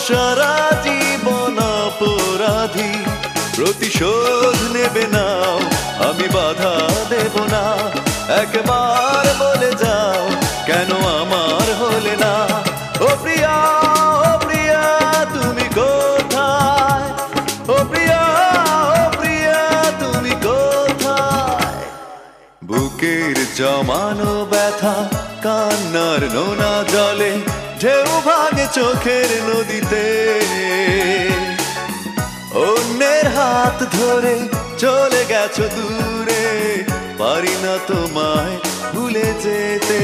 সারা জীবন অপরাধী, প্রতিশোধ নেবে নাও, আমি বাধা দেব না। একবার বলে যাও কেন আমার হলে না। ও প্রিয়া, ও প্রিয়া তুমি কোথায়? ও প্রিয়া, ও প্রিয়া তুমি কোথায়? বুকের জমানো ব্যথা কান্নার নোনা জলে ঢেউ ভাঙে চোখের নদীতে। অন্যের হাত ধরে চলে গেছো দূরে, পারি না তোমায় ভুলে যেতে।